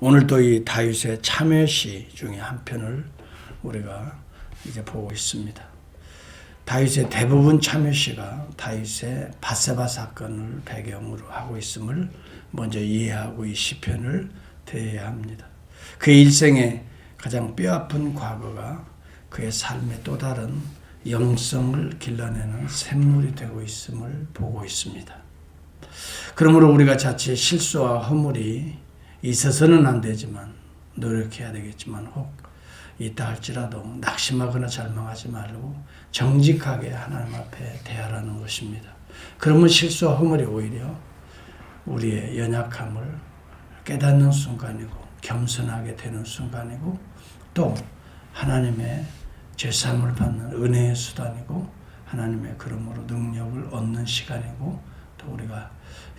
오늘도 이 다윗의 참회시 중에 한 편을 우리가 이제 보고 있습니다. 다윗의 대부분 참회시가 다윗의 밧세바 사건을 배경으로 하고 있음을 먼저 이해하고 이 시편을 대해야 합니다. 그의 일생의 가장 뼈아픈 과거가 그의 삶의 또 다른 영성을 길러내는 샘물이 되고 있음을 보고 있습니다. 그러므로 우리가 자칫 실수와 허물이 있어서는 안 되지만 노력해야 되겠지만 혹 있다 할지라도 낙심하거나 절망하지 말고 정직하게 하나님 앞에 대하라는 것입니다. 그러면 실수와 허물이 오히려 우리의 연약함을 깨닫는 순간이고 겸손하게 되는 순간이고 또 하나님의 죄사함을 받는 은혜의 수단이고 하나님의 그러므로 능력을 얻는 시간이고 또 우리가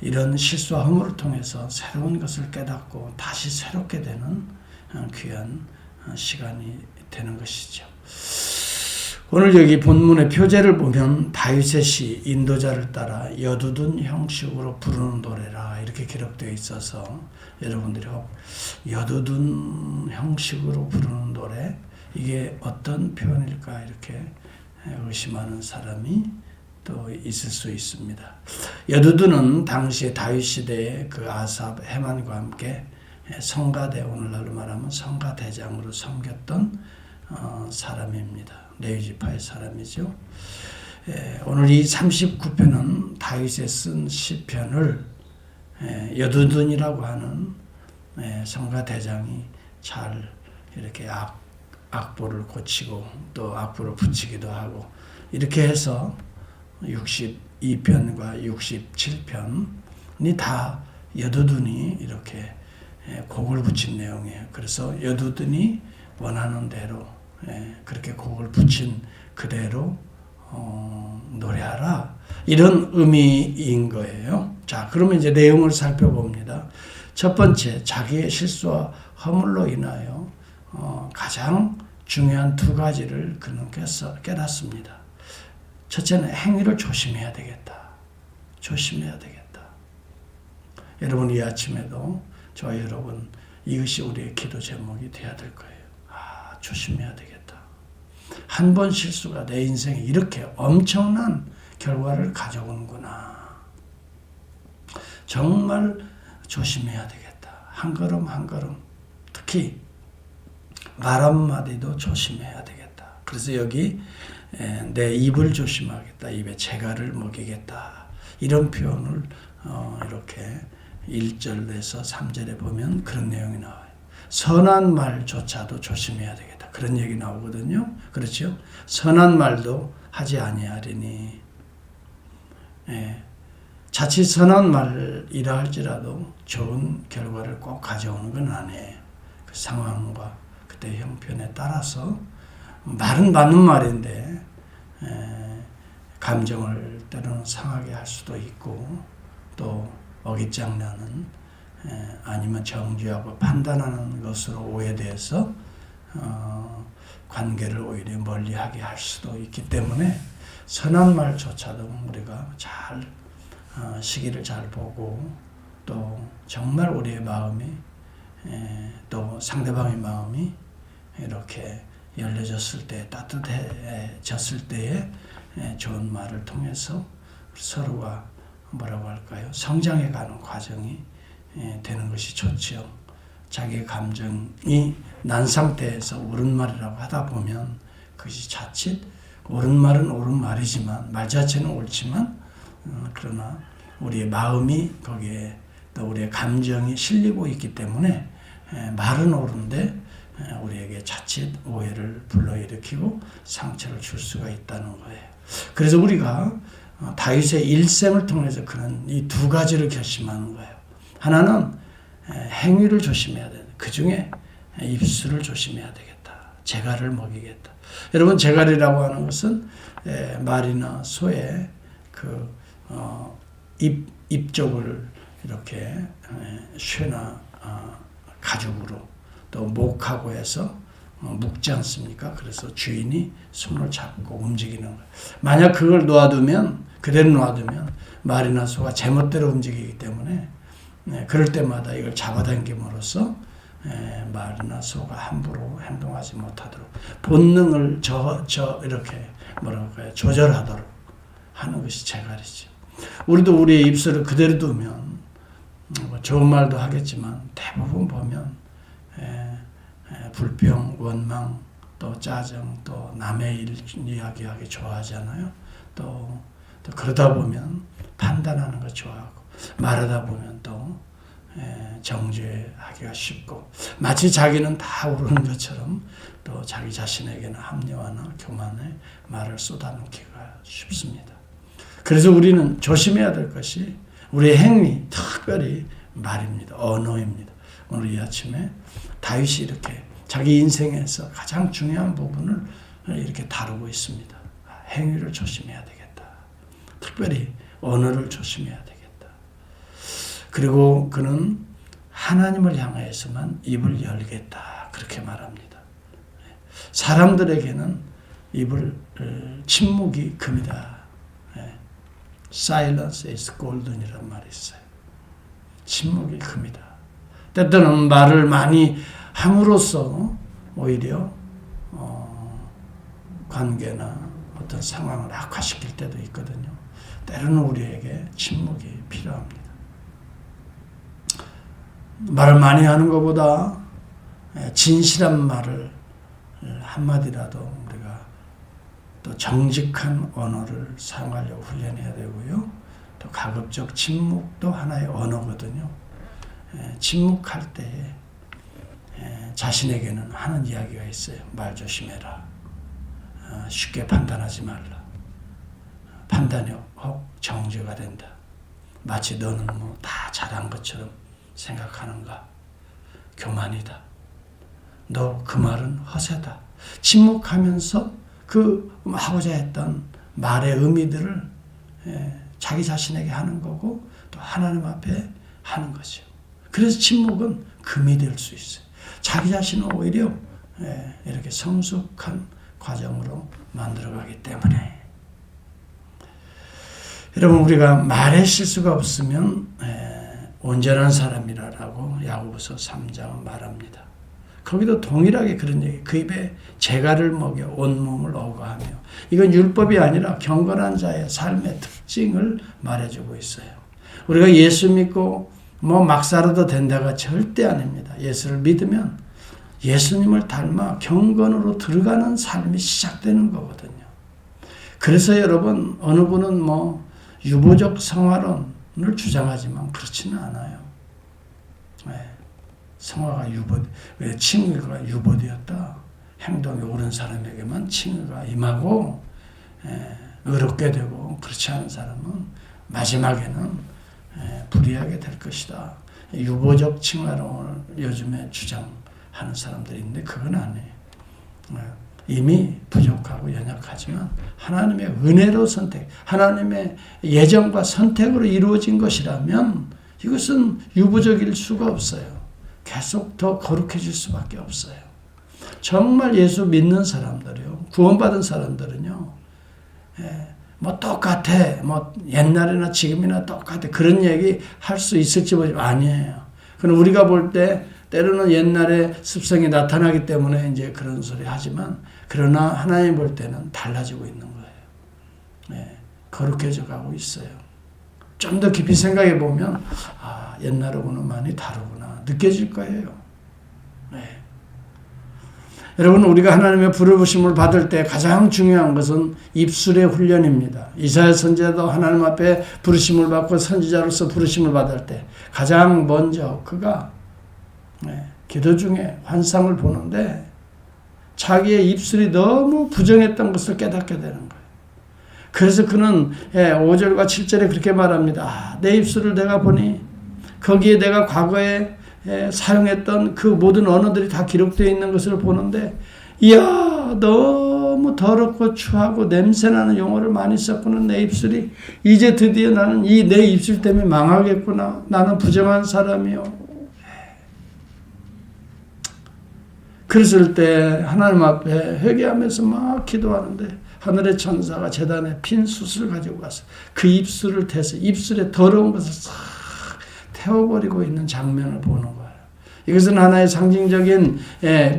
이런 실수와 허물을 통해서 새로운 것을 깨닫고 다시 새롭게 되는 귀한 시간이 되는 것이죠. 오늘 여기 본문의 표제를 보면 다윗의 시 인도자를 따라 여두둔 형식으로 부르는 노래라 이렇게 기록되어 있어서 여러분들이 여두둔 형식으로 부르는 노래 이게 어떤 표현일까 이렇게 의심하는 사람이 또 있을 수 있습니다. 여두둔은 당시에 다윗 시대의 그 아삽, 헤만과 함께 성가대, 오늘날로 말하면 성가대장으로 섬겼던 사람입니다. 레위지파의 사람이죠. 오늘 이 39편은 다윗이 쓴 시편을 여두둔이라고 하는 성가대장이 잘 이렇게 악보를 고치고 또 악보를 붙이기도 하고 이렇게 해서 62편과 67편이 다 여두둔이 이렇게 곡을 붙인 내용이에요. 그래서 여두둔이 원하는 대로 그렇게 곡을 붙인 그대로 노래하라 이런 의미인 거예요. 자, 그러면 이제 내용을 살펴봅니다. 첫 번째, 자기의 실수와 허물로 인하여 가장 중요한 두 가지를 그는 깨닫습니다. 첫째는 행위를 조심해야 되겠다. 조심해야 되겠다. 여러분 이 아침에도 저와 여러분 이것이 우리의 기도 제목이 돼야 될 거예요. 조심해야 되겠다. 한 번 실수가 내 인생에 이렇게 엄청난 결과를 가져오는구나. 정말 조심해야 되겠다. 한 걸음 한 걸음 특히 말 한마디도 조심해야 되겠다. 그래서 여기 내 입을 조심하겠다. 입에 재갈을 먹이겠다. 이런 표현을 이렇게 1절에서 3절에 보면 그런 내용이 나와요. 선한 말조차도 조심해야 되겠다. 그런 얘기 나오거든요. 그렇죠? 선한 말도 하지 아니하리니. 자칫 선한 말이라 할지라도 좋은 결과를 꼭 가져오는 건 아니에요. 그 상황과 그때 형편에 따라서 말은 맞는 말인데 감정을 때로는 상하게 할 수도 있고 또 어깃장나는 아니면 정죄하고 판단하는 것으로 오해돼서 관계를 오히려 멀리하게 할 수도 있기 때문에 선한 말조차도 우리가 잘 시기를 잘 보고 또 정말 우리의 마음이 또 상대방의 마음이 이렇게 열려졌을 때 따뜻해졌을 때에 좋은 말을 통해서 서로가 뭐라고 할까요? 성장해가는 과정이 되는 것이 좋지요. 자기의 감정이 난 상태에서 옳은 말이라고 하다 보면 그것이 자칫 옳은 말은 옳은 말이지만 말 자체는 옳지만 그러나 우리의 마음이 거기에 또 우리의 감정이 실리고 있기 때문에 말은 옳은데 우리에게 자칫 오해를 불러일으키고 상처를 줄 수가 있다는 거예요. 그래서 우리가 다윗의 일생을 통해서 그런 이 두 가지를 결심하는 거예요. 하나는 행위를 조심해야 된다. 그 중에 입술을 조심해야 되겠다. 재갈을 먹이겠다. 여러분 재갈이라고 하는 것은 말이나 소의 그 입 쪽을 이렇게 쇠나 가죽으로 또 목하고 해서 묶지 않습니까? 그래서 주인이 손을 잡고 움직이는 거예요. 만약 그걸 그대로 놔두면 말이나 소가 제멋대로 움직이기 때문에 그럴 때마다 이걸 잡아당김으로써 말이나 소가 함부로 행동하지 못하도록 본능을 이렇게 조절하도록 하는 것이 제갈이죠. 우리도 우리의 입술을 그대로 두면 좋은 말도 하겠지만 대부분 보면 불평, 원망, 또 짜증, 또 남의 일 이야기하기 좋아하잖아요. 또 그러다 보면 판단하는 거 좋아하고 말하다 보면 또 정죄하기가 쉽고 마치 자기는 다 오르는 것처럼 또 자기 자신에게는 합리화나 교만의 말을 쏟아놓기가 쉽습니다. 그래서 우리는 조심해야 될 것이 우리의 행위, 특별히 말입니다. 언어입니다. 오늘 이 아침에 다윗이 이렇게 자기 인생에서 가장 중요한 부분을 이렇게 다루고 있습니다. 행위를 조심해야 되겠다. 특별히 언어를 조심해야 되겠다. 그리고 그는 하나님을 향하여서만 입을 열겠다. 그렇게 말합니다. 사람들에게는 침묵이 금이다. Silence is golden이라는 말이 있어요. 침묵이 금이다. 때때는 말을 많이 함으로써 오히려 관계나 어떤 상황을 악화시킬 때도 있거든요. 때로는 우리에게 침묵이 필요합니다. 말을 많이 하는 것보다 진실한 말을 한마디라도 우리가 또 정직한 언어를 사용하려고 훈련해야 되고요. 또 가급적 침묵도 하나의 언어거든요. 침묵할 때 자신에게는 하는 이야기가 있어요. 말 조심해라. 쉽게 판단하지 말라. 판단이 정죄가 된다. 마치 너는 다 잘한 것처럼 생각하는가? 교만이다. 너 그 말은 허세다. 침묵하면서 그 하고자 했던 말의 의미들을 자기 자신에게 하는 거고 또 하나님 앞에 하는 거죠. 그래서 침묵은 금이 될 수 있어요. 자기 자신을 오히려 이렇게 성숙한 과정으로 만들어가기 때문에 여러분 우리가 말에 실수가 없으면 온전한 사람이라고 야고보서 3장은 말합니다. 거기도 동일하게 그런 얘기, 그 입에 재갈을 먹여 온몸을 어거하며, 이건 율법이 아니라 경건한 자의 삶의 특징을 말해주고 있어요. 우리가 예수 믿고 막 살아도 된다가 절대 아닙니다. 예수를 믿으면 예수님을 닮아 경건으로 들어가는 삶이 시작되는 거거든요. 그래서 여러분 어느 분은 유보적 성화론을 주장하지만 그렇지는 않아요. 성화가 왜 칭의가 유보되었다. 행동이 옳은 사람에게만 칭의가 임하고 의롭게 되고 그렇지 않은 사람은 마지막에는 불의하게 될 것이다. 유보적 칭화론을 요즘에 주장하는 사람들이 있는데 그건 아니에요. 이미 부족하고 연약하지만 하나님의 은혜로 선택, 하나님의 예정과 선택으로 이루어진 것이라면 이것은 유보적일 수가 없어요. 계속 더 거룩해질 수밖에 없어요. 정말 예수 믿는 사람들이요, 구원받은 사람들은요, 똑같아, 옛날이나 지금이나 똑같아, 그런 얘기 할 수 있을지 모르지만 아니에요. 그럼 우리가 볼 때 때로는 옛날의 습성이 나타나기 때문에 이제 그런 소리 하지만, 그러나 하나님 볼 때는 달라지고 있는 거예요. 거룩해져 가고 있어요. 좀 더 깊이 생각해 보면 옛날하고는 많이 다르구나 느껴질 거예요. 여러분 우리가 하나님의 부르심을 받을 때 가장 중요한 것은 입술의 훈련입니다. 이사야 선지자도 하나님 앞에 부르심을 받고 선지자로서 부르심을 받을 때 가장 먼저 그가 기도 중에 환상을 보는데 자기의 입술이 너무 부정했던 것을 깨닫게 되는 거예요. 그래서 그는 5절과 7절에 그렇게 말합니다. 내 입술을 내가 보니 거기에 내가 과거에 사용했던 그 모든 언어들이 다 기록되어 있는 것을 보는데, 이야 너무 더럽고 추하고 냄새나는 용어를 많이 썼구나. 내 입술이 이제 드디어 나는 내 입술 때문에 망하겠구나. 나는 부정한 사람이요. 그랬을 때 하나님 앞에 회개하면서 막 기도하는데 하늘의 천사가 제단에 핀 숯을 가지고 가서 그 입술을 대서 입술에 더러운 것을 싹 태워버리고 있는 장면을 보는 거예요. 이것은 하나의 상징적인,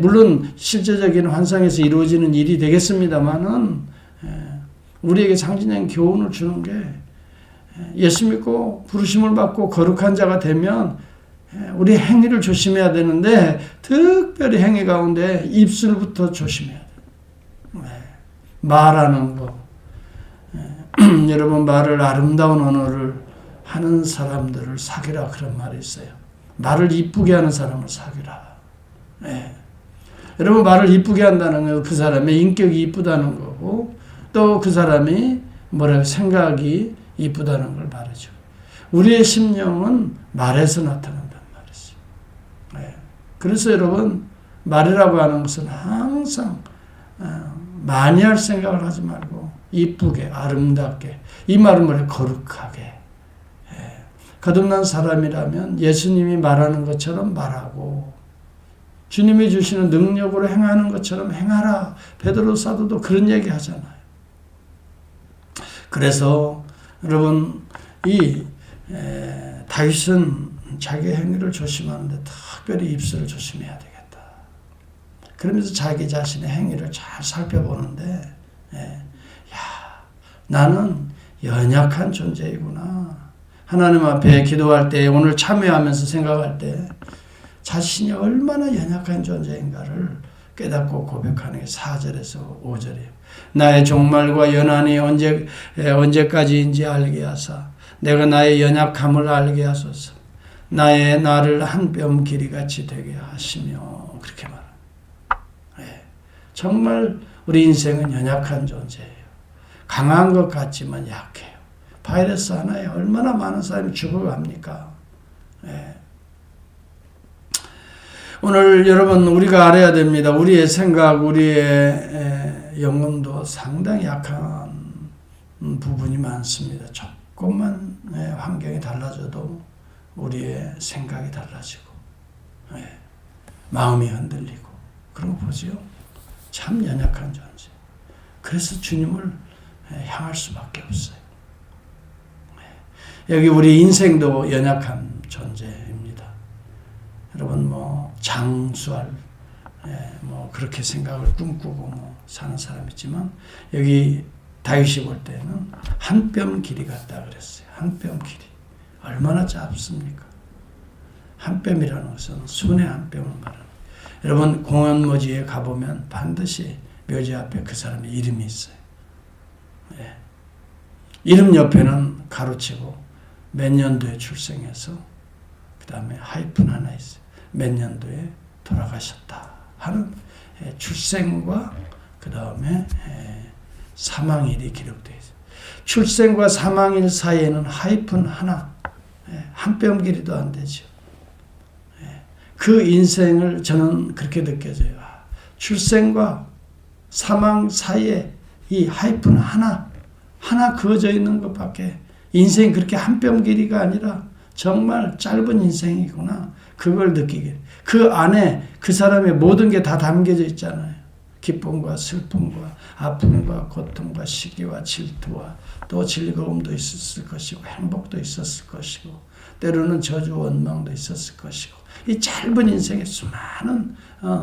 물론 실제적인 환상에서 이루어지는 일이 되겠습니다만은, 우리에게 상징적인 교훈을 주는 게, 예수 믿고 부르심을 받고 거룩한 자가 되면 우리 행위를 조심해야 되는데, 특별히 행위 가운데 입술부터 조심해야 돼요. 말하는 거. 여러분, 말을 아름다운 언어를 하는 사람들을 사귀라, 그런 말이 있어요. 말을 이쁘게 하는 사람을 사귀라. 여러분, 말을 이쁘게 한다는 건 그 사람의 인격이 이쁘다는 거고, 또 그 사람이 생각이 이쁘다는 걸 말이죠. 우리의 심령은 말에서 나타난단 말이죠. 그래서 여러분, 말이라고 하는 것은 항상 많이 할 생각을 하지 말고 이쁘게, 아름답게, 이 말은 거룩하게. 거듭난 사람이라면 예수님이 말하는 것처럼 말하고, 주님이 주시는 능력으로 행하는 것처럼 행하라. 베드로 사도도 그런 얘기 하잖아요. 그래서 여러분, 다윗은 자기 행위를 조심하는데 특별히 입술을 조심해야 되겠다. 그러면서 자기 자신의 행위를 잘 살펴보는데, 나는 연약한 존재이구나. 하나님 앞에 기도할 때, 오늘 참여하면서 생각할 때 자신이 얼마나 연약한 존재인가를 깨닫고 고백하는 게 4절에서 5절이에요. 나의 종말과 연한이 언제까지인지 알게 하사 내가 나의 연약함을 알게 하소서. 나를 한 뼘 길이같이 되게 하시며, 그렇게 말합니다. 정말 우리 인생은 연약한 존재예요. 강한 것 같지만 약해요. 바이러스 하나에 얼마나 많은 사람이 죽어갑니까? 오늘 여러분, 우리가 알아야 됩니다. 우리의 생각, 우리의 영혼도 상당히 약한 부분이 많습니다. 조금만 환경이 달라져도 우리의 생각이 달라지고, 마음이 흔들리고, 그런 거 보죠. 참 연약한 존재. 그래서 주님을 향할 수밖에 없어요. 여기 우리 인생도 연약한 존재입니다. 여러분, 장수할, 그렇게 생각을 꿈꾸고 사는 사람 있지만, 여기 다윗이 볼 때는 한 뼘 길이 같다 그랬어요. 한 뼘 길이. 얼마나 짧습니까? 한 뼘이라는 것은 순의 한 뼘을 말하는. 여러분, 공원묘지에 가보면 반드시 묘지 앞에 그 사람의 이름이 있어요. 이름 옆에는 가로치고 몇 년도에 출생해서 그 다음에 하이픈 하나 있어요. 몇 년도에 돌아가셨다 하는 출생과 그 다음에 사망일이 기록되어 있어요. 출생과 사망일 사이에는 하이픈 하나, 한 뼘 길이도 안 되죠. 그 인생을 저는 그렇게 느껴져요. 출생과 사망 사이에 이 하이픈 하나 그어져 있는 것밖에, 인생이 그렇게 한 뼘 길이가 아니라 정말 짧은 인생이구나. 그걸 느끼게. 그 안에 그 사람의 모든 게 다 담겨져 있잖아요. 기쁨과 슬픔과 아픔과 고통과 시기와 질투와 또 즐거움도 있었을 것이고, 행복도 있었을 것이고, 때로는 저주 원망도 있었을 것이고, 이 짧은 인생에 수많은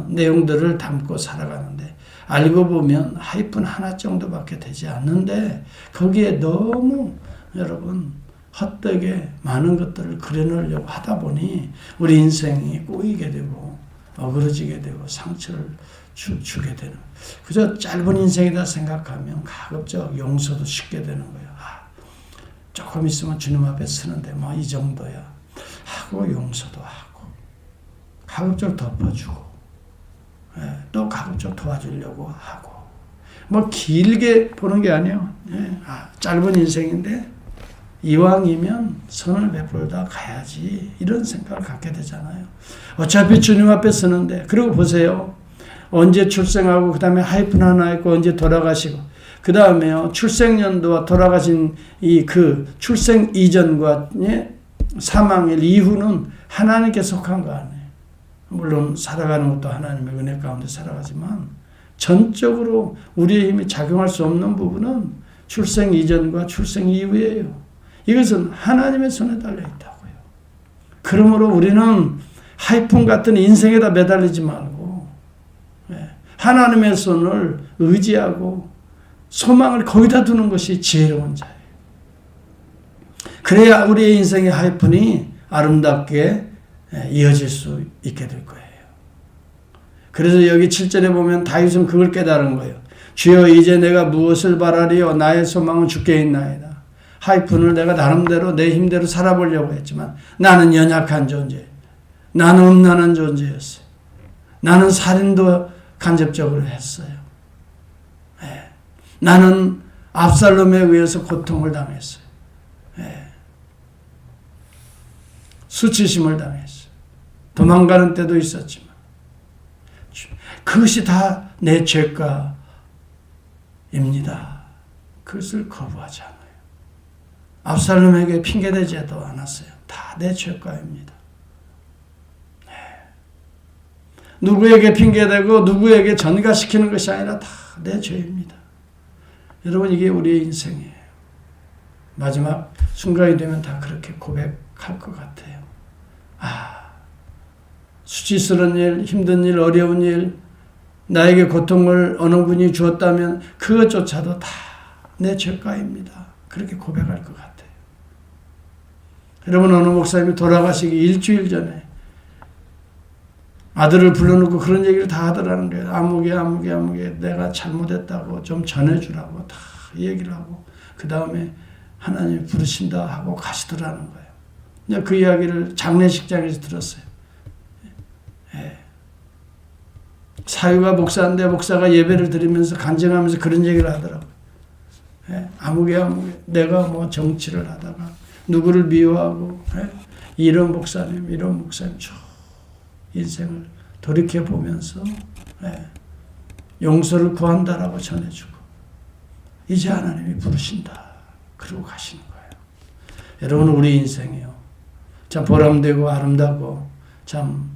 내용들을 담고 살아가는데, 알고 보면 하이픈 하나 정도밖에 되지 않는데, 거기에 너무 여러분 헛되게 많은 것들을 그려놓으려고 하다 보니 우리 인생이 꼬이게 되고 어그러지게 되고 상처를 주게 되는, 그저 짧은 인생이다 생각하면 가급적 용서도 쉽게 되는 거예요. 조금 있으면 주님 앞에 서는데 이 정도야 하고 용서도 하고, 가급적 덮어주고, 또 가급적 도와주려고 하고, 길게 보는 게 아니에요. 짧은 인생인데 이왕이면 선을 베풀다 가야지, 이런 생각을 갖게 되잖아요. 어차피 주님 앞에 서는데. 그리고 보세요. 언제 출생하고 그 다음에 하이픈 하나 있고 언제 돌아가시고, 그 다음에요 출생연도와 돌아가신 그 출생 이전과 사망일 이후는 하나님께 속한 거 아니에요. 물론 살아가는 것도 하나님의 은혜 가운데 살아가지만, 전적으로 우리의 힘이 작용할 수 없는 부분은 출생 이전과 출생 이후예요. 이것은 하나님의 손에 달려 있다고요. 그러므로 우리는 하이폰 같은 인생에다 매달리지 말고 하나님의 손을 의지하고 소망을 거기다 두는 것이 지혜로운 자예요. 그래야 우리의 인생의 하이픈이 아름답게 이어질 수 있게 될 거예요. 그래서 여기 7절에 보면 다윗은 그걸 깨달은 거예요. 주여 이제 내가 무엇을 바라리요? 나의 소망은 주께 있나이다. 하이픈을 내가 나름대로 내 힘대로 살아보려고 했지만 나는 연약한 존재, 나는 음란한 존재였어요. 나는 살인도 간접적으로 했어요. 나는 압살롬에 의해서 고통을 당했어요. 수치심을 당했어요. 도망가는 때도 있었지만 그것이 다 내 죄가입니다. 그것을 거부하지 않아요. 압살롬에게 핑계대지도 않았어요. 다 내 죄가입니다. 누구에게 핑계대고 누구에게 전가시키는 것이 아니라 다 내 죄입니다. 여러분 이게 우리의 인생이에요. 마지막 순간이 되면 다 그렇게 고백할 것 같아요. 수치스러운 일, 힘든 일, 어려운 일, 나에게 고통을 어느 분이 주었다면 그것조차도 다 내 죄가입니다. 그렇게 고백할 것 같아요. 여러분 어느 목사님이 돌아가시기 일주일 전에 아들을 불러놓고 그런 얘기를 다 하더라는 거예요. 아무개 내가 잘못했다고 좀 전해주라고 다 얘기를 하고 그 다음에 하나님이 부르신다 하고 가시더라는 거예요. 그 이야기를 장례식장에서 들었어요. 사유가 목사인데 목사가 예배를 드리면서 간증하면서 그런 얘기를 하더라고요. 아무개 내가 뭐 정치를 하다가 누구를 미워하고 이런 목사님 쭉 인생을 돌이켜보면서 용서를 구한다라고 전해주고 이제 하나님이 부르신다 그러고 가시는 거예요. 여러분 우리 인생이요 참 보람되고 아름다고 참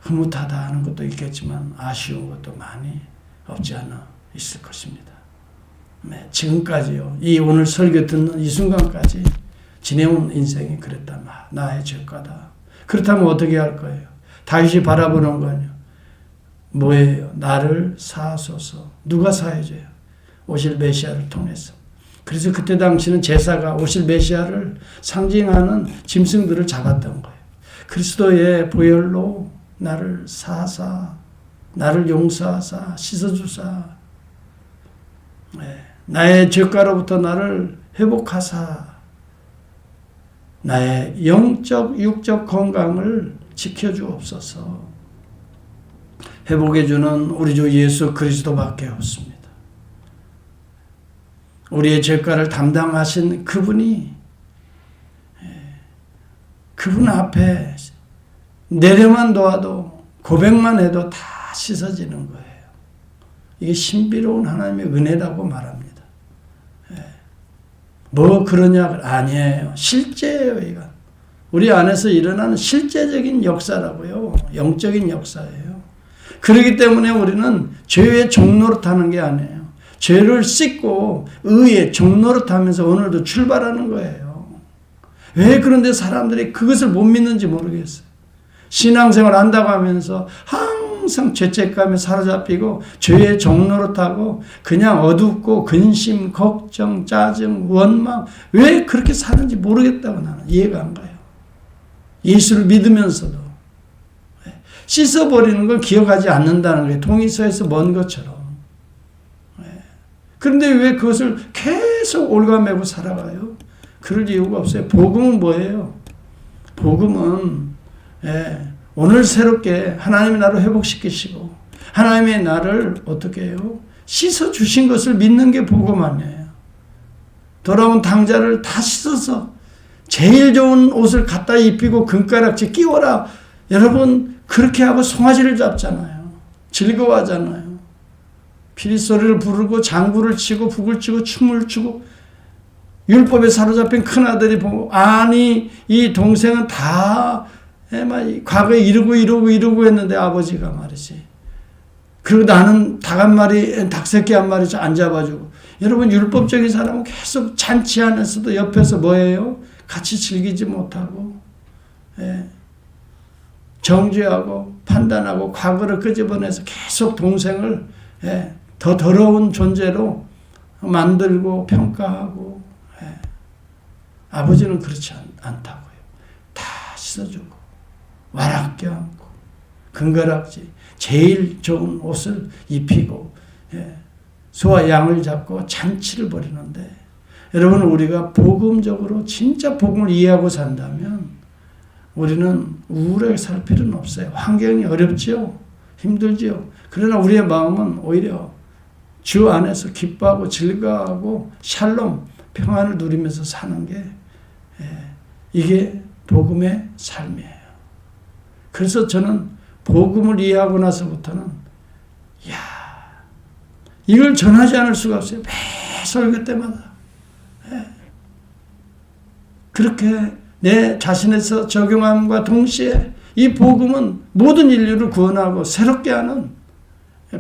흐뭇하다 하는 것도 있겠지만 아쉬운 것도 많이 없지 않아 있을 것입니다. 지금까지요 이 오늘 설교 듣는 이 순간까지 지내온 인생이 그랬다. 나의 죄가다. 그렇다면 어떻게 할 거예요? 다윗이 바라보는 건요. 뭐예요? 나를 사하소서. 누가 사해줘요? 오실 메시아를 통해서. 그래서 그때 당시는 제사가 오실 메시아를 상징하는 짐승들을 잡았던 거예요. 그리스도의 보혈로 나를 사하사, 나를 용서하사, 씻어주사, 나의 죄가로부터 나를 회복하사, 나의 영적, 육적 건강을 지켜주옵소서. 회복해주는 우리 주 예수 그리스도밖에 없습니다. 우리의 죄가를 담당하신 그분이 그분 앞에 내려만 놓아도 고백만 해도 다 씻어지는 거예요. 이게 신비로운 하나님의 은혜라고 말합니다. 뭐 그러냐? 아니에요. 실제예요. 이건 우리 안에서 일어나는 실제적인 역사라고요. 영적인 역사예요. 그렇기 때문에 우리는 죄의 종노릇하는 게 아니에요. 죄를 씻고 의의 종노릇하면서 오늘도 출발하는 거예요. 왜 그런데 사람들이 그것을 못 믿는지 모르겠어요. 신앙생활 한다고 하면서 항상 죄책감에 사로잡히고 죄의 종노릇하고 그냥 어둡고 근심, 걱정, 짜증, 원망 왜 그렇게 사는지 모르겠다고 나는 이해가 안 가요. 예수를 믿으면서도 씻어버리는 걸 기억하지 않는다는 거예요. 동의서에서 먼 것처럼. 그런데 왜 그것을 계속 올가매고 살아가요? 그럴 이유가 없어요. 복음은 뭐예요? 복음은 오늘 새롭게 하나님이 나를 회복시키시고 하나님의 나를 어떻게 해요? 씻어주신 것을 믿는 게 복음 아니에요. 돌아온 당자를 다 씻어서 제일 좋은 옷을 갖다 입히고 금가락지 끼워라. 여러분 그렇게 하고 송아지를 잡잖아요. 즐거워하잖아요. 피리소리를 부르고 장구를 치고 북을 치고 춤을 추고 율법에 사로잡힌 큰아들이 보고 아니 이 동생은 다 과거에 이러고 했는데 아버지가 말이지. 그리고 나는 닭 한 마리, 닭새끼 한 마리 안 잡아주고. 여러분 율법적인 사람은 계속 잔치 안에서도 옆에서 뭐예요? 같이 즐기지 못하고 정죄하고 판단하고 과거를 끄집어내서 계속 동생을 더 더러운 존재로 만들고 평가하고 아버지는 그렇지 않다고요. 다 씻어주고 와락 껴안고 금가락지 제일 좋은 옷을 입히고 소와 양을 잡고 잔치를 벌이는데 여러분 우리가 복음적으로 진짜 복음을 이해하고 산다면 우리는 우울하게 살 필요는 없어요. 환경이 어렵지요. 힘들지요. 그러나 우리의 마음은 오히려 주 안에서 기뻐하고 즐거워하고 샬롬 평안을 누리면서 사는 게 이게 복음의 삶이에요. 그래서 저는 복음을 이해하고 나서부터는 이걸 전하지 않을 수가 없어요. 매 설교 때마다 그렇게 내 자신에서 적용함과 동시에 이 복음은 모든 인류를 구원하고 새롭게 하는,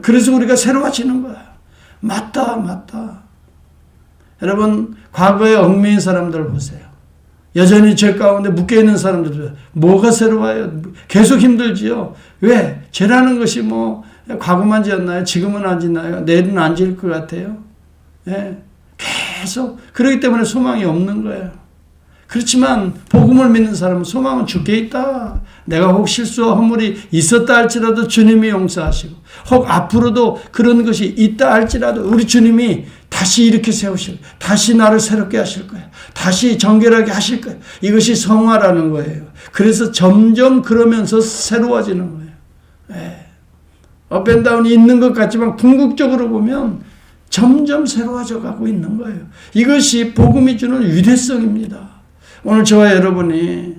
그래서 우리가 새로워지는 거야. 맞다. 여러분 과거에 얽매인 사람들 보세요. 여전히 죄 가운데 묶여있는 사람들 뭐가 새로워요? 계속 힘들지요. 왜? 죄라는 것이 과거만 지었나요? 지금은 안 짓나요? 내일은 안 지을 것 같아요? 계속 그렇기 때문에 소망이 없는 거예요. 그렇지만 복음을 믿는 사람은 소망은 주께 있다. 내가 혹 실수와 허물이 있었다 할지라도 주님이 용서하시고 혹 앞으로도 그런 것이 있다 할지라도 우리 주님이 다시 이렇게 세우실 거예요. 다시 나를 새롭게 하실 거예요. 다시 정결하게 하실 거예요. 이것이 성화라는 거예요. 그래서 점점 그러면서 새로워지는 거예요. 업앤다운이 있는 것 같지만 궁극적으로 보면 점점 새로워져 가고 있는 거예요. 이것이 복음이 주는 위대성입니다. 오늘 저와 여러분이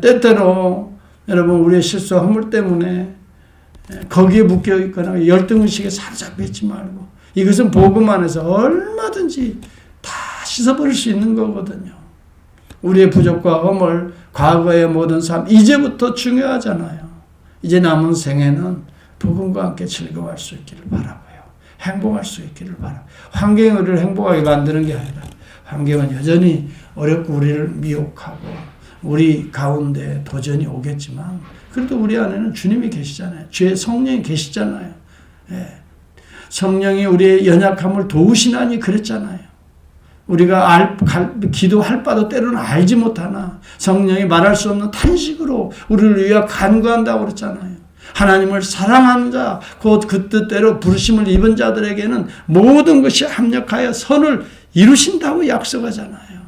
때때로 여러분 우리의 실수와 허물 때문에 거기에 묶여 있거나 열등의식에 사로잡혀 있지 말고 이것은 복음 안에서 얼마든지 다 씻어버릴 수 있는 거거든요. 우리의 부족과 허물, 과거의 모든 삶 이제부터 중요하잖아요. 이제 남은 생에는 복음과 함께 즐거워할 수 있기를 바라고요. 행복할 수 있기를 바라고요. 환경이 우리를 행복하게 만드는 게 아니라 환경은 여전히 어렵고 우리를 미혹하고 우리 가운데 도전이 오겠지만 그래도 우리 안에는 주님이 계시잖아요. 주의 성령이 계시잖아요. 성령이 우리의 연약함을 도우시나니 그랬잖아요. 우리가 기도할 바도 때로는 알지 못하나 성령이 말할 수 없는 탄식으로 우리를 위하여 간구한다고 그랬잖아요. 하나님을 사랑하는 자, 곧 그 뜻대로 부르심을 입은 자들에게는 모든 것이 합력하여 선을 이루신다고 약속하잖아요.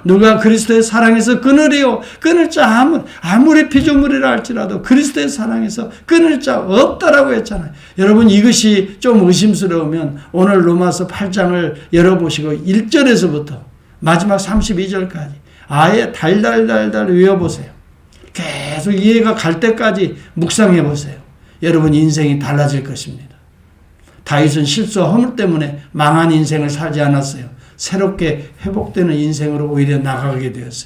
누가 그리스도의 사랑에서 끊으리요? 끊을 자 아무리 피조물이라 할지라도 그리스도의 사랑에서 끊을 자 없다라고 했잖아요. 여러분 이것이 좀 의심스러우면 오늘 로마서 8장을 열어보시고 1절에서부터 마지막 32절까지 아예 달달달달 외워보세요. 계속 이해가 갈 때까지 묵상해 보세요. 여러분 인생이 달라질 것입니다. 다윗은 실수와 허물 때문에 망한 인생을 살지 않았어요. 새롭게 회복되는 인생으로 오히려 나가게 되었어요.